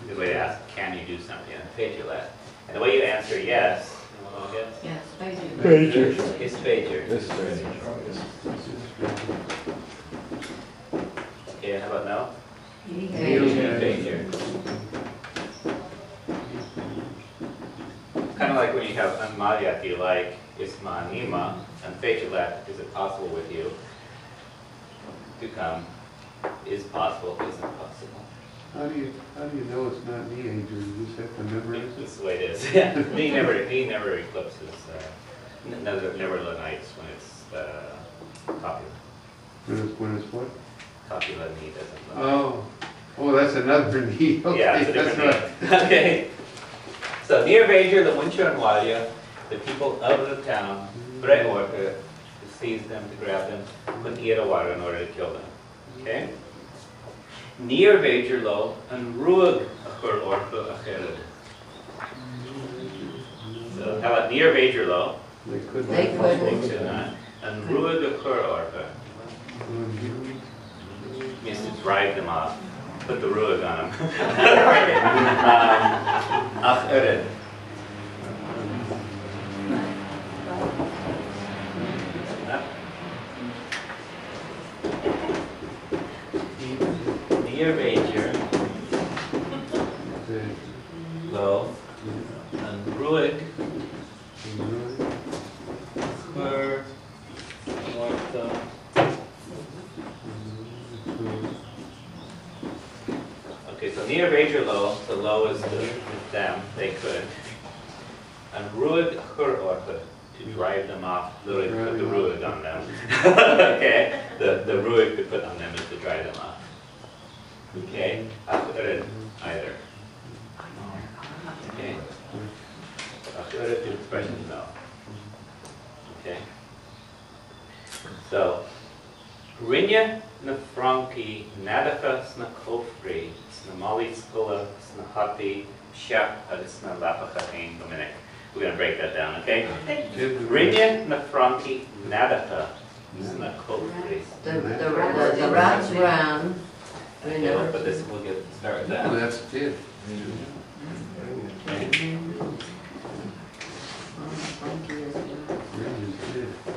Good way to ask, can you do something? Feitulet. And the way you answer yes, Yes, Pager. is Pager. Okay, how about no? Pager. Kind of like when you have Anmaliati, like Isma Nima, and Feitulet, is it possible with you to come? Is possible, isn't possible. How do you know it's not me, Adrian? You just have to memorize it? That's the way it is. Yeah. He never eclipses, never Lenites when it's copula. When it's what? Copula knee doesn't Oh, that's another knee. Okay, yeah, it's a that's different right. knee. Okay. So near Vajer, the Wincha and Wadia, the people of the town, Breorka, to seize them, to grab them, put Ira water in order to kill them. Okay? Near Vajer lo, and Ruag Akur Orka Achered. So how about near Vajer lo? They could They not. could. And Ruag Akur Orka means to drive them off. Put the ruag on them. Achered. Near Vajer lo, and Ruag Akur Orka. Okay, so near Vajer lo, the lo is them, they could. And Ruag Akur Orka, to drive them off, literally put the ruag on them. Okay, the ruag to put on them is to drive them off. Okay, Achered either. Okay, Achered, the expression no. Okay, so Rinya na Franki, Nadafa sna Kofri, sna Mali Skola, sna Hati, Shak, sna Lapachain, Dominic. We're going to break that down, okay? Rinya na Franki, Nadafa sna Kofri. The rats ran. Okay, we'll put this, we'll start with that. Oh, that's it.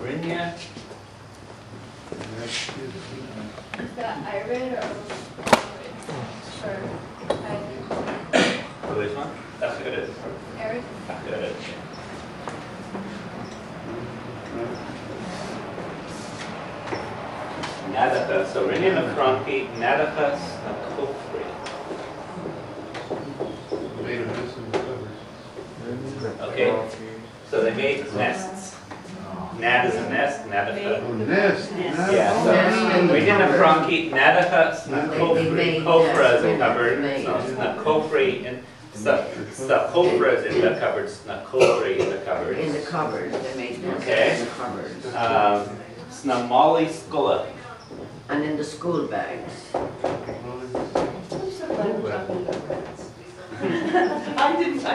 Rinya. Is that Iron or Which one? That's good. Eric? Good. Nadafa. So Rinya na Franki, Nadafa na Kofri. Made a mess in the covers. Okay. So they made nests. Nad is a nest, Nadafa. Oh, nest. Yeah, so Rinya na Franki, Nadafa na Kofri. Kofra is a cupboard. So na Kofri and the Kofra is in the cupboard. Na Kofri in the cupboard. In the cupboard, they made nests Okay. in the cupboard. Sna Mali Skola. And in the school bags. I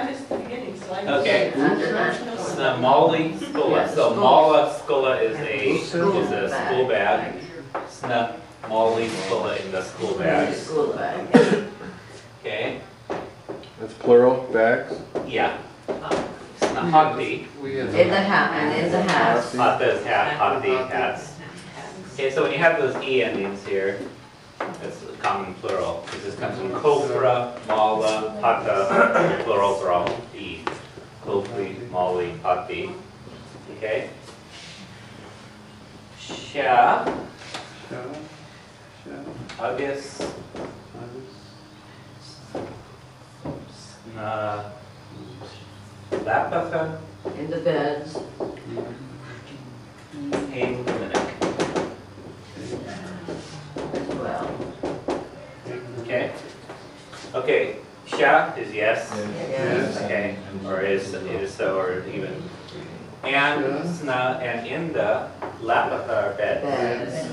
missed the beginning, so I Okay. Sna Mali Skola. So Mala Skola is a school bag. Sna Mali Skola in the school In the bag. school bag. Okay. That's plural, bags. Yeah. Sna Hati. In the hat, and in the house. Hata is hat. Hati hats. Okay, so when you have those E endings here, that's a common plural. This comes from Kofra, Mala, Hata. The plurals are all E. Kofri, Mali, Hati. Okay? Sha, Agus, Sna, Lapacha, In the beds. Hain, Dominic. As well. Okay? Okay, Sha is yes. Yes. Okay, or is so, or even. And Sna, and in the Lapacha are bed. Beds.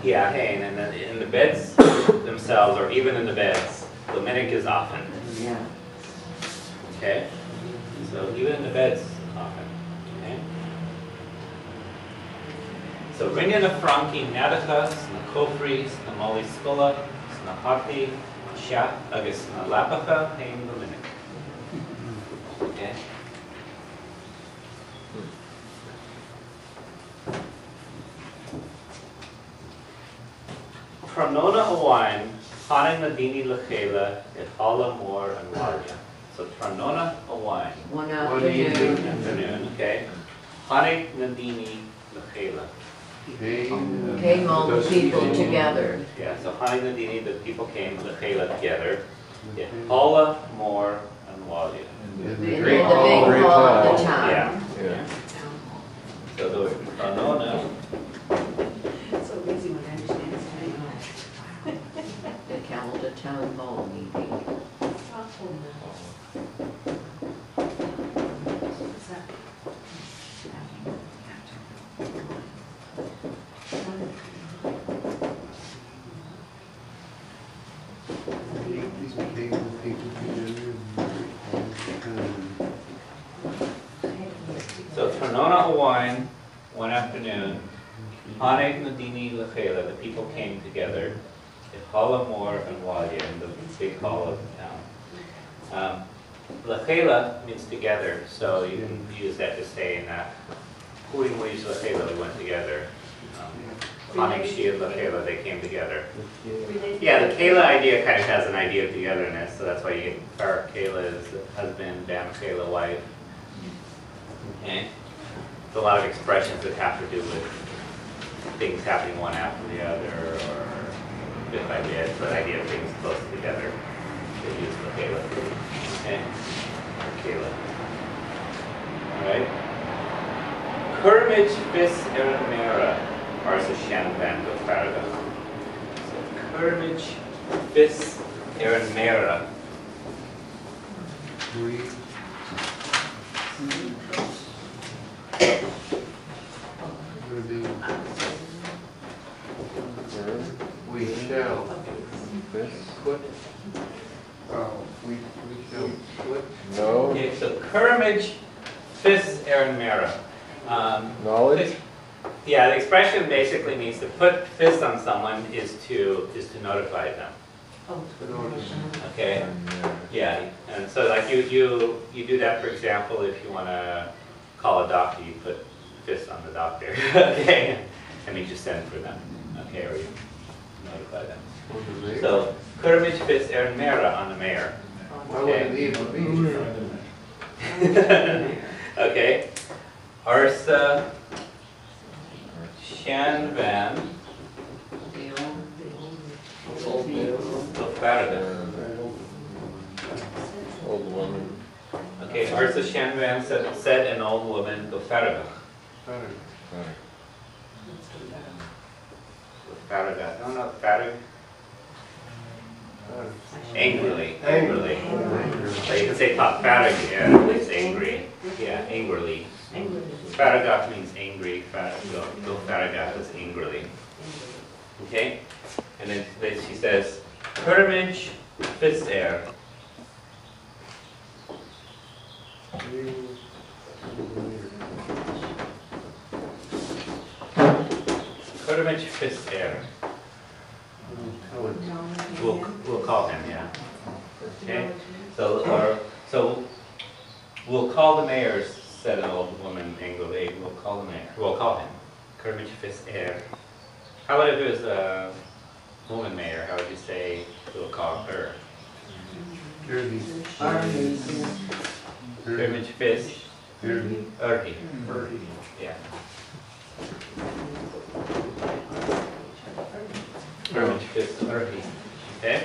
Yeah, Hain, and then in the beds themselves, or even in the beds, Dominic is often. Yeah. Okay? So even in the beds, often. Okay? So Rinya na Franki, Nadacha, Sna Kofri, Sna Mali Skola, na hati siya agus na lapacha hain luminig. Okay? Tronona awain, haning na dini lechela, it hala more and walia. So Tronona awain, One evening. afternoon, okay? Haning na dini lechela. came all the people together. Yeah, so haning na dini, the people came lechela together. It hala more and walia. In the big hall of the town. Yeah. Yeah. So the Tronona, It's so easy when I understand it's They held a town hall meeting. What's that? These people together. so Tronona awain, one afternoon, haning na dini lechela, the people came together. It hala more and walia in the big hall of the town. Lechela means together, so you can use that to say in that Huing Wish Lechela, we went together. Haning Shia Lechela, they came together. Yeah, the Kayla idea kind of has an idea of togetherness, so that's why you get Farah Kayla is husband, Dam Kayla wife. Okay? There's a lot of expressions that have to do with things happening one after the other, or bit by bit, but the idea of things close together. They use the Kayla. Okay? Kayla. Alright? Kermage Fis Eramera, Arsa Shan Van Go Farada. So Kermage Fis Eramera. We shall This? put, we shall put, No. Okay, so Kermage Fis Eramera. Knowledge? Yeah, the expression basically means to put fist on someone is to notify them. Okay? Yeah, and so like you do that, for example, if you want to call a doctor, you put fist on the doctor, okay? And you just send for them, okay, or you notify them. So, Kermage Fis Mera on the mayor. Why would it even be? Okay. Arsa Shan Van Farada. Old woman. Okay, Arsa Shan Van said an old woman go Farada. Farada. No, not Farada. Angrily. Angrily. So you can say top Farada, yeah, it's angry. Yeah, angrily. Faragaf means angry. Go Faragaf is angrily. Okay? And then she says, Kermage Fis Air. Kermage Fis Air. We'll call him, yeah. Okay? So we'll call the mayor, said an old woman angrily. We'll call the mayor. We'll call him. Kermage Fis Air. How about if it was a woman mayor? How would you say we'll call her? Kermage Fis Erdi. Yeah. Kermage Fis Erdi. Okay?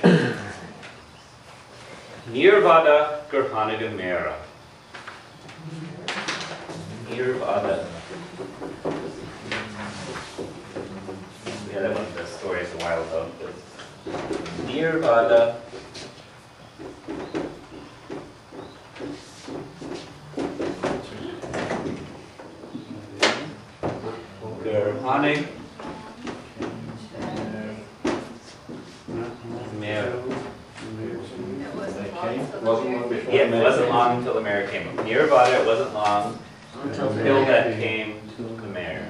Nirvada Gerhanigan Mera. Nirvada. Yeah, that one, the story is a while ago. Nirvada Gerhanig Mera. Yeah, it wasn't long until the mayor came. Nirvada, it wasn't long until that came to the mayor.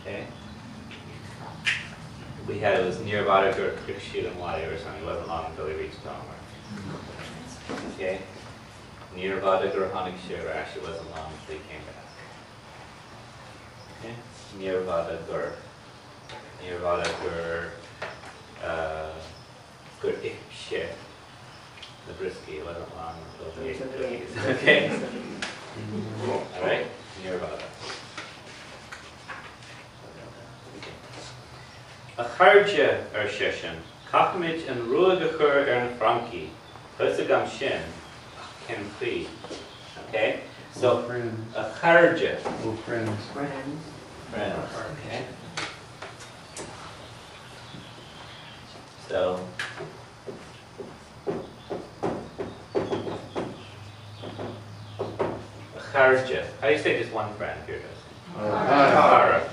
Okay? It was near about a good sheet and wire or something. It wasn't long until he reached home. Okay? Near about a Hanig Shirash, it wasn't long until he came back. Okay? Near about a Gur. Near about a Gur Ikshir. The brisky, it wasn't long until he ate the cookies. Okay? Alright? Near about that. A charja shishin, kachmich and ruagachur Franki, husagam shin, can free. Okay? So, friends. a charja. Oh, friends. Friends. Friends. Okay? So, a charja. How do you say just one friend here? Chara.